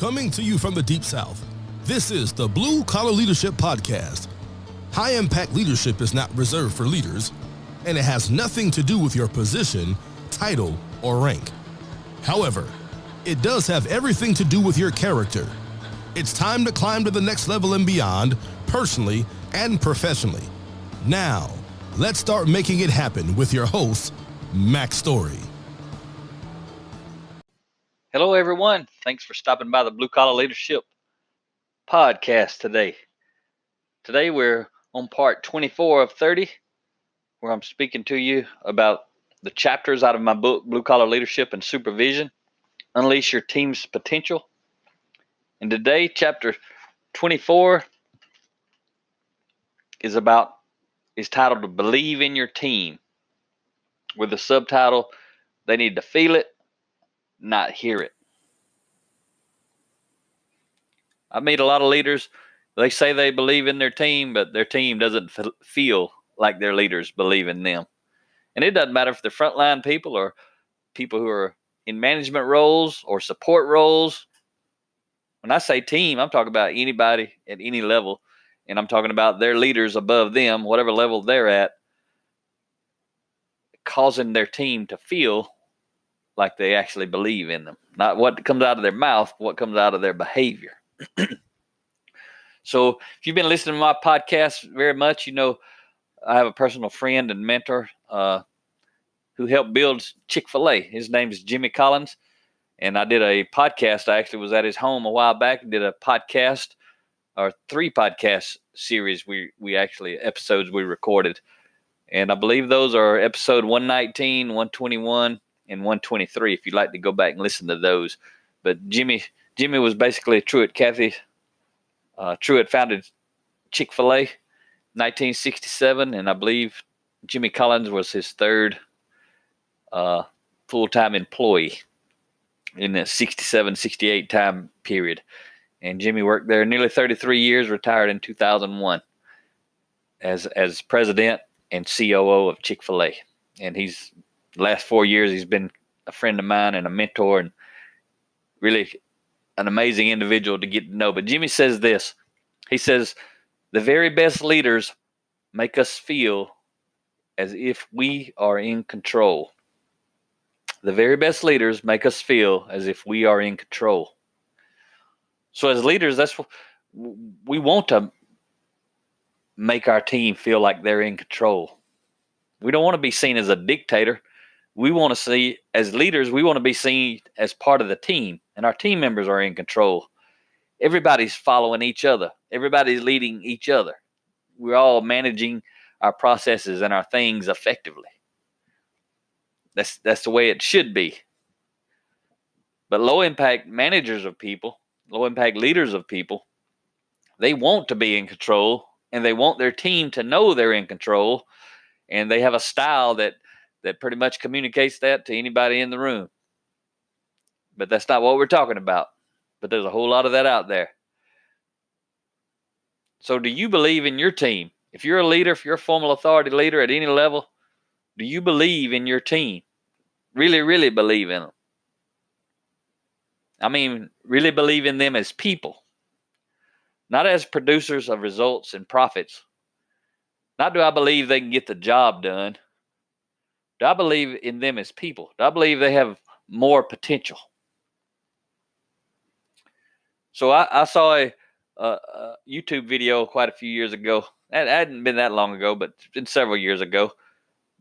Coming to you from the Deep South, this is the Blue Collar Leadership Podcast. High-impact leadership is not reserved for leaders, and it has nothing to do with your position, title, or rank. However, it does have everything to do with your character. It's time to climb to the next level and beyond, personally and professionally. Now, let's start making it happen with your host, Mack Story. Hello, everyone. Thanks for stopping by the Blue Collar Leadership Podcast today. Today, we're on part 24 of 30, where I'm speaking to you about the chapters out of my book, Blue Collar Leadership and Supervision, Unleash Your Team's Potential. And today, chapter 24 is titled Believe in Your Team, with the subtitle, They Need to Feel It, Not Hear It. I meet a lot of leaders. They say they believe in their team, but their team doesn't feel like their leaders believe in them. And it doesn't matter if they're frontline people or people who are in management roles or support roles. When I say team, I'm talking about anybody at any level, and I'm talking about their leaders above them, whatever level they're at, causing their team to feel like they actually believe in them. Not what comes out of their mouth, what comes out of their behavior. So if you've been listening to my podcast very much, you know I have a personal friend and mentor who helped build Chick-fil-A. His name is Jimmy Collins, and I did a podcast. I actually was at his home a while back and did a podcast, or 3 podcast series episodes we recorded. And I believe those are episode 119, 121, and 123, if you'd like to go back and listen to those. But Jimmy was basically Truett Cathy. Truett founded Chick-fil-A in 1967, and I believe Jimmy Collins was his third full-time employee in the 67, 68 time period. And Jimmy worked there nearly 33 years, retired in 2001 as president and COO of Chick-fil-A. And the last 4 years, he's been a friend of mine and a mentor, and really an amazing individual to get to know. But Jimmy says this. He says, the very best leaders make us feel as if we are in control. The very best leaders make us feel as if we are in control. So as leaders, that's what we want to make our team feel like they're in control. We don't want to be seen as a dictator. We want to see, as leaders, we want to be seen as part of the team, and our team members are in control. Everybody's following each other. Everybody's leading each other. We're all managing our processes and our things effectively. That's the way it should be. But low-impact managers of people, low-impact leaders of people, they want to be in control, and they want their team to know they're in control, and they have a style that pretty much communicates that to anybody in the room. But that's not what we're talking about. But there's a whole lot of that out there. So do you believe in your team? If you're a leader, if you're a formal authority leader at any level, do you believe in your team? Really, really believe in them? I mean, really believe in them as people, not as producers of results and profits. Not do I believe they can get the job done. Do I believe in them as people? Do I believe they have more potential? So I saw a YouTube video quite a few years ago. It hadn't been that long ago, but it's been several years ago,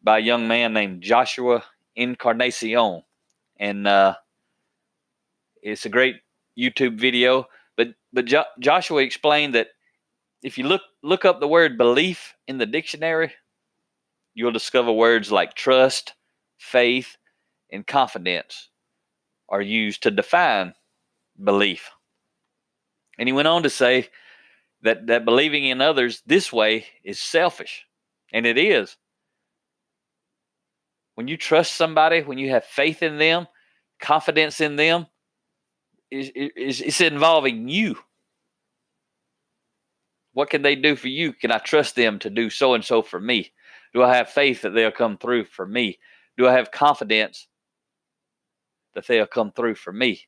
by a young man named Joshua Encarnacion. And it's a great YouTube video. But Joshua explained that if you look up the word belief in the dictionary, you'll discover words like trust, faith, and confidence are used to define belief. And he went on to say that believing in others this way is selfish. And it is. When you trust somebody, when you have faith in them, confidence in them, it's involving you. What can they do for you? Can I trust them to do so and so for me? Do I have faith that they'll come through for me? Do I have confidence that they'll come through for me?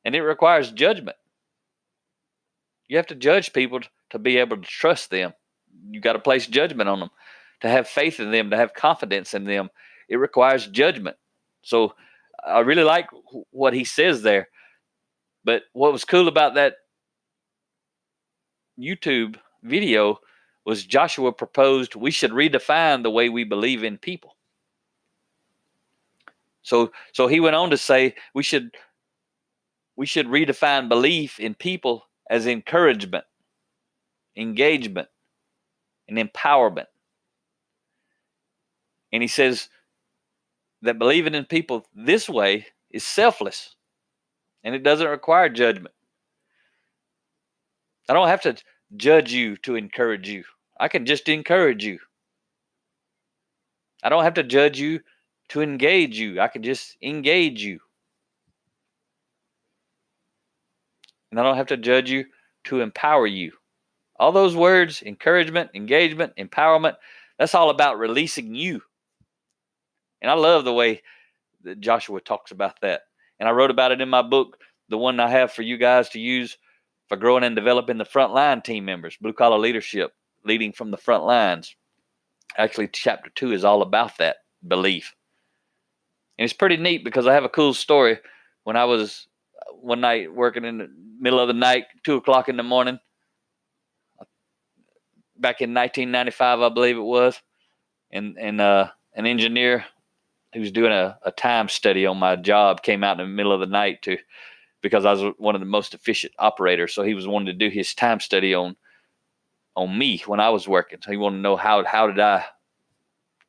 And it requires judgment. You have to judge people to be able to trust them. You got to place judgment on them, to have faith in them, to have confidence in them. It requires judgment. So I really like what he says there. But what was cool about that YouTube video was Joshua proposed we should redefine the way we believe in people. So he went on to say we should redefine belief in people as encouragement, engagement, and empowerment. And he says that believing in people this way is selfless, and it doesn't require judgment. I don't have to judge you to encourage you. I can just encourage you. I don't have to judge you to engage you. I can just engage you. And I don't have to judge you to empower you. All those words, encouragement, engagement, empowerment, that's all about releasing you. And I love the way that Joshua talks about that. And I wrote about it in my book, the one I have for you guys to use for growing and developing the frontline team members, blue collar leadership, leading from the front lines. Actually, chapter 2 is all about that belief. And it's pretty neat because I have a cool story. When I was one night working in the middle of the night, 2 o'clock in the morning, back in 1995, I believe it was, and an engineer who was doing a time study on my job came out in the middle of the night because I was one of the most efficient operators. So he was wanting to do his time study on me when I was working. So he wanted to know how did I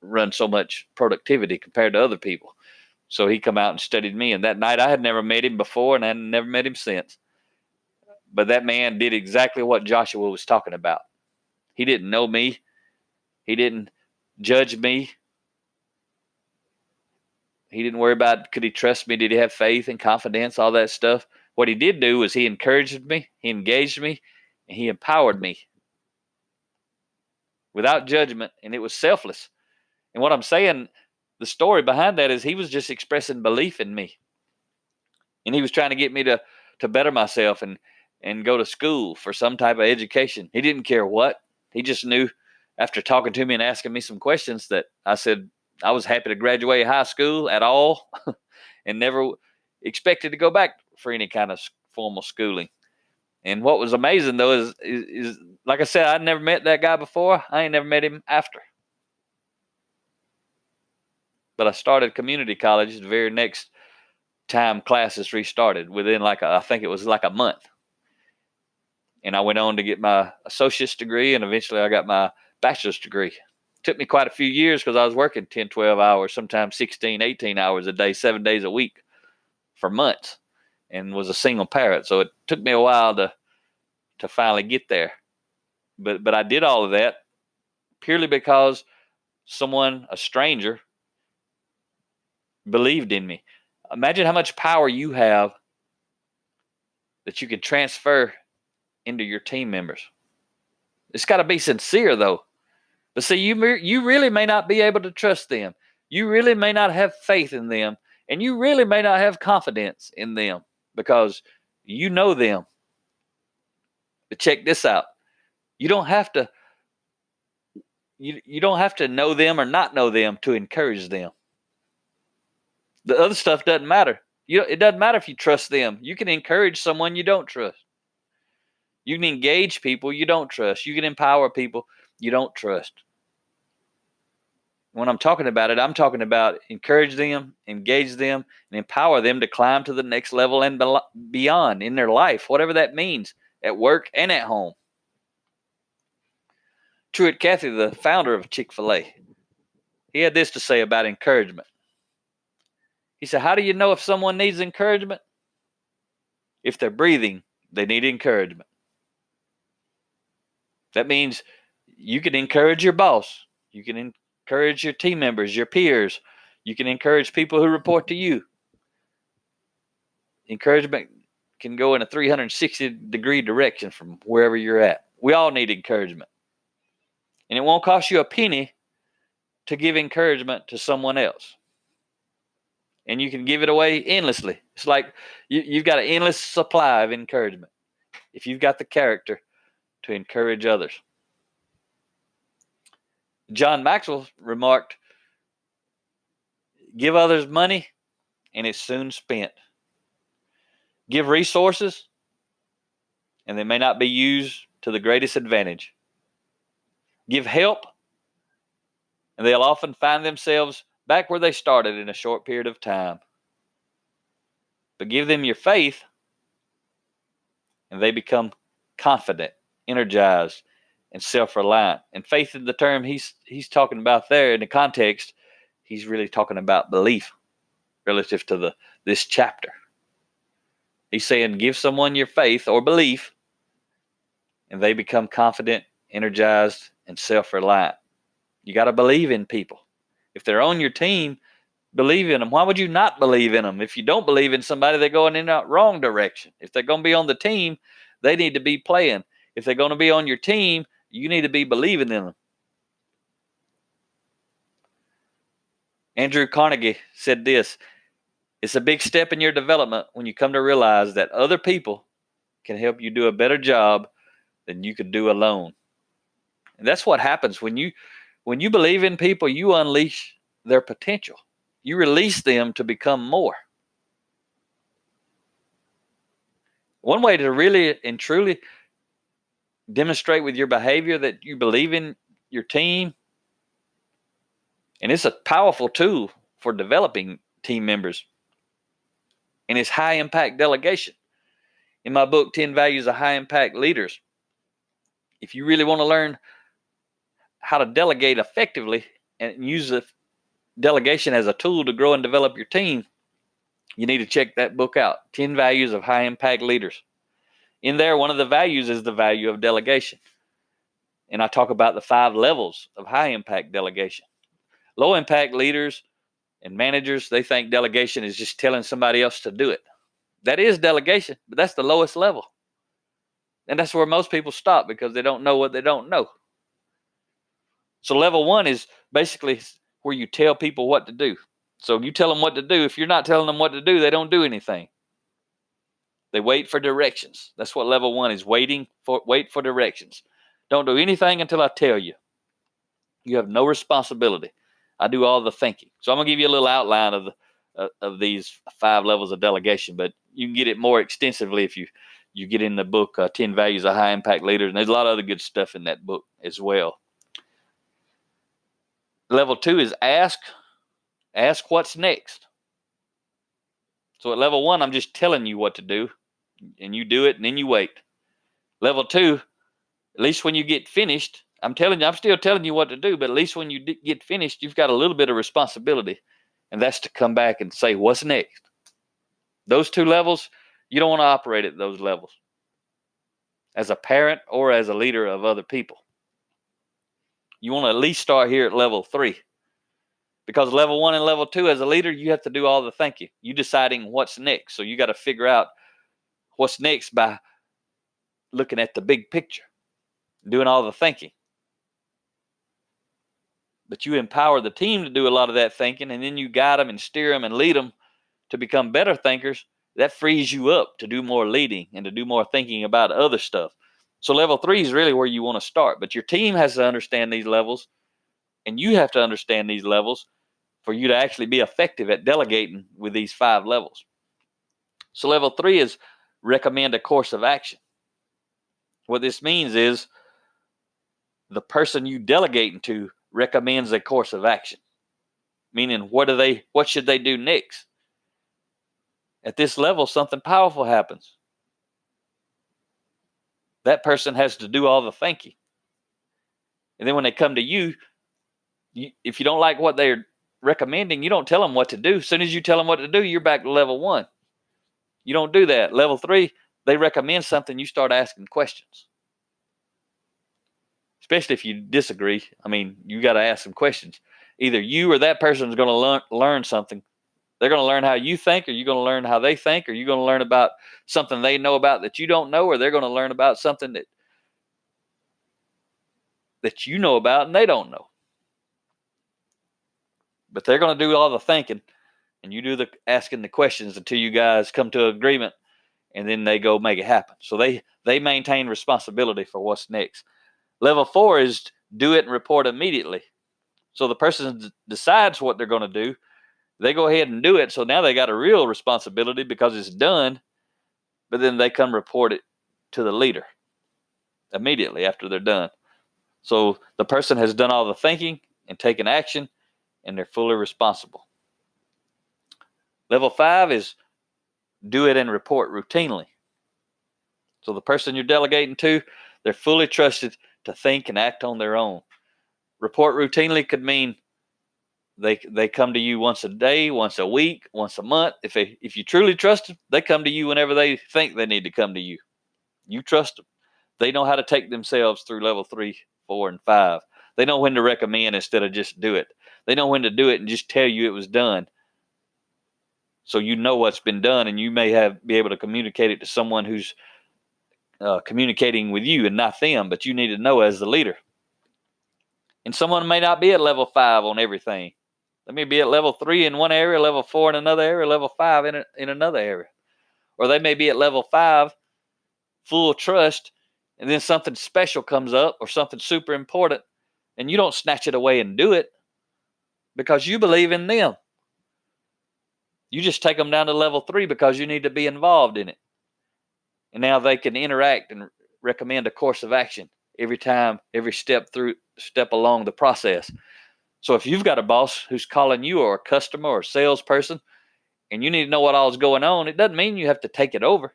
run so much productivity compared to other people. So he come out and studied me. And that night I had never met him before, and I had never met him since. But that man did exactly what Joshua was talking about. He didn't know me. He didn't judge me. He didn't worry about, could he trust me? Did he have faith and confidence? All that stuff. What he did do was he encouraged me, he engaged me, and he empowered me without judgment, and it was selfless. And what I'm saying, the story behind that is he was just expressing belief in me. And he was trying to get me to better myself and go to school for some type of education. He didn't care what. He just knew after talking to me and asking me some questions that I said I was happy to graduate high school at all and never expected to go back for any kind of formal schooling. And what was amazing, though, is like I said, I'd never met that guy before. I ain't never met him after. But I started community college the very next time classes restarted within I think it was like a month. And I went on to get my associate's degree, and eventually I got my bachelor's degree. It took me quite a few years because I was working 10, 12 hours, sometimes 16, 18 hours a day, 7 days a week for months, and was a single parent. So it took me a while to finally get there. But I did all of that purely because someone, a stranger, believed in me. Imagine how much power you have that you can transfer into your team members. It's got to be sincere, though. But see, you really may not be able to trust them. You really may not have faith in them. And you really may not have confidence in them because you know them. But check this out. You don't have to you don't have to know them or not know them to encourage them. The other stuff doesn't matter. It doesn't matter if you trust them. You can encourage someone you don't trust. You can engage people you don't trust. You can empower people you don't trust. When I'm talking about it, I'm talking about encourage them, engage them, and empower them to climb to the next level and beyond in their life, whatever that means, at work and at home. Truett Cathy, the founder of Chick-fil-A, he had this to say about encouragement. He said, how do you know if someone needs encouragement? If they're breathing, they need encouragement. That means you can encourage your boss. You can encourage your team members, your peers. You can encourage people who report to you. Encouragement can go in a 360-degree direction from wherever you're at. We all need encouragement. And it won't cost you a penny to give encouragement to someone else. and you can give it away endlessly. It's like you've got an endless supply of encouragement if you've got the character to encourage others. John Maxwell remarked, give others money and it's soon spent. Give resources and they may not be used to the greatest advantage. Give help and they'll often find themselves back where they started in a short period of time. But give them your faith and they become confident, energized, and self-reliant. And faith is the term he's talking about there in the context. He's really talking about belief relative to this chapter. He's saying give someone your faith or belief and they become confident, energized, and self-reliant. You got to believe in people. If they're on your team, believe in them. Why would you not believe in them? If you don't believe in somebody, they're going in the wrong direction. If they're going to be on the team, they need to be playing. If they're going to be on your team, you need to be believing in them. Andrew Carnegie said this, it's a big step in your development when you come to realize that other people can help you do a better job than you could do alone. And that's what happens when you believe in people, you unleash their potential. You release them to become more. One way to really and truly demonstrate with your behavior that you believe in your team, and it's a powerful tool for developing team members, and it's high impact delegation. In my book, 10 Values of High Impact Leaders, if you really want to learn how to delegate effectively and use the delegation as a tool to grow and develop your team, you need to check that book out, 10 Values of High Impact Leaders. In there, one of the values is the value of delegation. And I talk about the 5 levels of high impact delegation. Low impact leaders and managers, they think delegation is just telling somebody else to do it. That is delegation, but that's the lowest level. And that's where most people stop because they don't know what they don't know. So level 1 is basically where you tell people what to do. So you tell them what to do. If you're not telling them what to do, they don't do anything. They wait for directions. That's what level 1 is, wait for directions. Don't do anything until I tell you. You have no responsibility. I do all the thinking. So I'm going to give you a little outline of these 5 levels of delegation, but you can get it more extensively if you get in the book, 10 Values of High Impact Leaders. And there's a lot of other good stuff in that book as well. Level 2 is ask what's next. So at level 1, I'm just telling you what to do, and you do it, and then you wait. Level 2, at least when you get finished, I'm still telling you what to do, but at least when you get finished, you've got a little bit of responsibility, and that's to come back and say, what's next? Those 2 levels, you don't want to operate at those levels as a parent or as a leader of other people. You want to at least start here at level 3. Because level 1 and level 2, as a leader, you have to do all the thinking. You deciding what's next. So you got to figure out what's next by looking at the big picture, doing all the thinking. But you empower the team to do a lot of that thinking, and then you guide them and steer them and lead them to become better thinkers. That frees you up to do more leading and to do more thinking about other stuff. So level 3 is really where you want to start. But your team has to understand these levels, and you have to understand these levels for you to actually be effective at delegating with these 5 levels. So level 3 is recommend a course of action. What this means is the person you delegating to recommends a course of action. Meaning, what should they do next? At this level, something powerful happens. That person has to do all the thinking. And then when they come to you, if you don't like what they're recommending, you don't tell them what to do. As soon as you tell them what to do, you're back to level 1. You don't do that. Level 3, they recommend something, you start asking questions. Especially if you disagree. I mean, you got to ask some questions. Either you or that person is going to learn something. They're going to learn how you think, or you're going to learn how they think, or you're going to learn about something they know about that you don't know, or they're going to learn about something that you know about and they don't know. But they're going to do all the thinking, and you do the asking the questions until you guys come to an agreement, and then they go make it happen. So they maintain responsibility for what's next. Level 4 is do it and report immediately. So the person decides what they're going to do. They go ahead and do it. So now they got a real responsibility because it's done, but then they come report it to the leader immediately after they're done. So the person has done all the thinking and taken action, and they're fully responsible. Level 5 is do it and report routinely. So the person you're delegating to, they're fully trusted to think and act on their own. Report routinely could mean they come to you once a day, once a week, once a month. If you truly trust them, they come to you whenever they think they need to come to you. You trust them. They know how to take themselves through level 3, 4, and 5. They know when to recommend instead of just do it. They know when to do it and just tell you it was done. So you know what's been done, and you may be able to communicate it to someone who's communicating with you and not them, but you need to know as the leader. And someone may not be at level 5 on everything. They may be at level 3 in one area, level 4 in another area, level 5 in another area. Or they may be at level 5, full trust, and then something special comes up or something super important, and you don't snatch it away and do it because you believe in them. You just take them down to level 3 because you need to be involved in it. And now they can interact and recommend a course of action every time, every step along the process. So if you've got a boss who's calling you, or a customer or a salesperson, and you need to know what all is going on, it doesn't mean you have to take it over.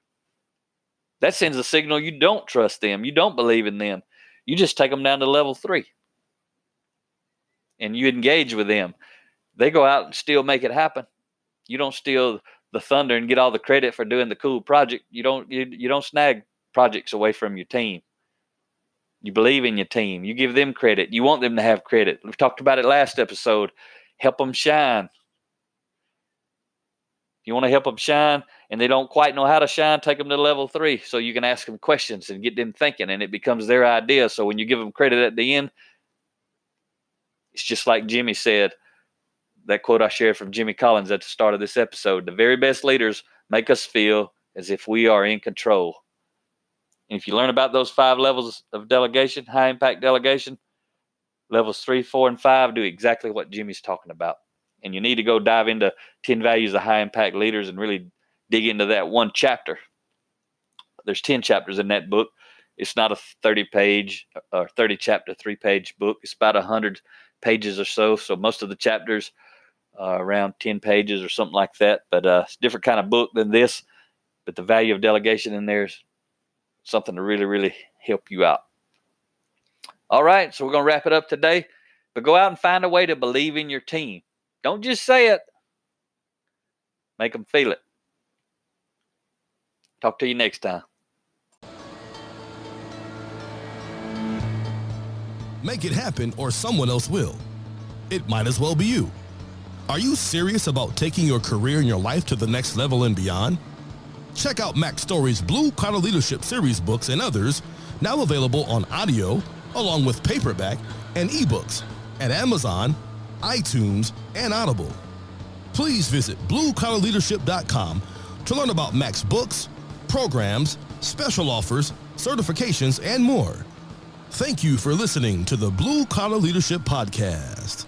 That sends a signal you don't trust them. You don't believe in them. You just take them down to level 3. And you engage with them. They go out and still make it happen. You don't steal the thunder and get all the credit for doing the cool project. You don't snag projects away from your team. You believe in your team. You give them credit. You want them to have credit. We talked about it last episode. Help them shine. If you want to help them shine and they don't quite know how to shine, take them to level 3 so you can ask them questions and get them thinking, and it becomes their idea. So when you give them credit at the end, it's just like Jimmy said, that quote I shared from Jimmy Collins at the start of this episode. The very best leaders make us feel as if we are in control. And if you learn about those 5 levels of delegation, high impact delegation, levels 3, 4, and 5 do exactly what Jimmy's talking about. And you need to go dive into 10 values of high impact leaders and really dig into that one chapter. There's 10 chapters in that book. It's not a 30-page or 30-chapter, 3-page book. It's about 100 pages or so. So most of the chapters are around 10 pages or something like that. But it's a different kind of book than this. But the value of delegation in there is something to really, really help you out. All right, so we're going to wrap it up today. But go out and find a way to believe in your team. Don't just say it. Make them feel it. Talk to you next time. Make it happen or someone else will. It might as well be you. Are you serious about taking your career and your life to the next level and beyond? Check out Mack Story's Blue Collar Leadership Series books and others, now available on audio, along with paperback and ebooks at Amazon, iTunes, and Audible. Please visit bluecollarleadership.com to learn about Mack's books, programs, special offers, certifications, and more. Thank you for listening to the Blue Collar Leadership Podcast.